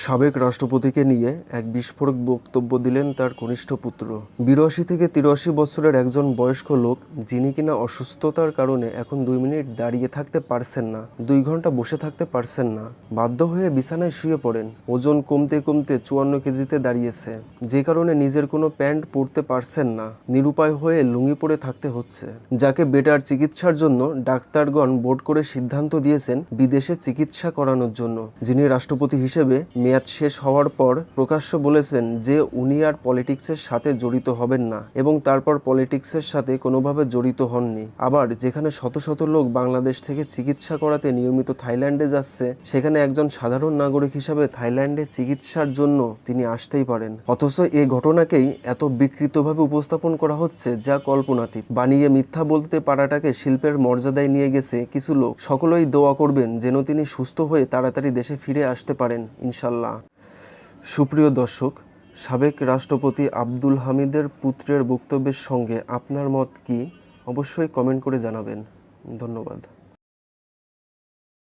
সাবেক রাষ্ট্রপতিকে নিয়ে এক বিস্ফোরক বক্তব্য দিলেন তার কনিষ্ঠ পুত্র। ৮২ থেকে ৮৩ বছরের একজন বয়স্ক লোক, যিনি কিনা অসুস্থতার কারণে এখন 2 মিনিট দাঁড়িয়ে থাকতে পারছেন না, 2 ঘন্টা বসে থাকতে পারছেন না, বাধ্য হয়ে বিছানায় শুয়ে পড়েন। ওজন কমতে কমতে 54 কেজিতে দাঁড়িয়েছে, যে কারণে নিজের কোনো প্যান্ট পরতে পারছেন না, নিরুপায় হয়ে লুঙ্গি পরে থাকতে হচ্ছে। যাকে বেটার চিকিৎসার জন্য ডাক্তারগণ বোর্ড করে সিদ্ধান্ত দিয়েছেন বিদেশে চিকিৎসা করানোর জন্য। যিনি রাষ্ট্রপতি হিসেবে মেয়াদ শেষ হওয়ার পর প্রকাশ্য বলেছেন যে উনি আর পলিটিক্সের সাথে জড়িত হবেন না, এবং তারপর পলিটিক্সের সাথে কোনোভাবে জড়িত হননি। আবার যেখানে শত শত লোক বাংলাদেশ থেকে চিকিৎসা করাতে নিয়মিত থাইল্যান্ডে যাচ্ছে, সেখানে একজন সাধারণ নাগরিক হিসাবে থাইল্যান্ডে চিকিৎসার জন্য তিনি আসতেই পারেন। অথচ এই ঘটনাকেই এত বিকৃতভাবে উপস্থাপন করা হচ্ছে যা কল্পনাতীত। বানিয়ে মিথ্যা বলতে পারাটাকে শিল্পের মর্যাদায় নিয়ে গেছে কিছু লোক। সকলেই দোয়া করবেন যেন তিনি সুস্থ হয়ে তাড়াতাড়ি দেশে ফিরে আসতে পারেন, ইনশাল্লাহ। সুপ্রিয় দর্শক, সাবেক রাষ্ট্রপতি আব্দুল হামিদের পুত্রের বক্তব্যের সঙ্গে আপনার মত কি? অবশ্যই কমেন্ট করে জানাবেন। ধন্যবাদ।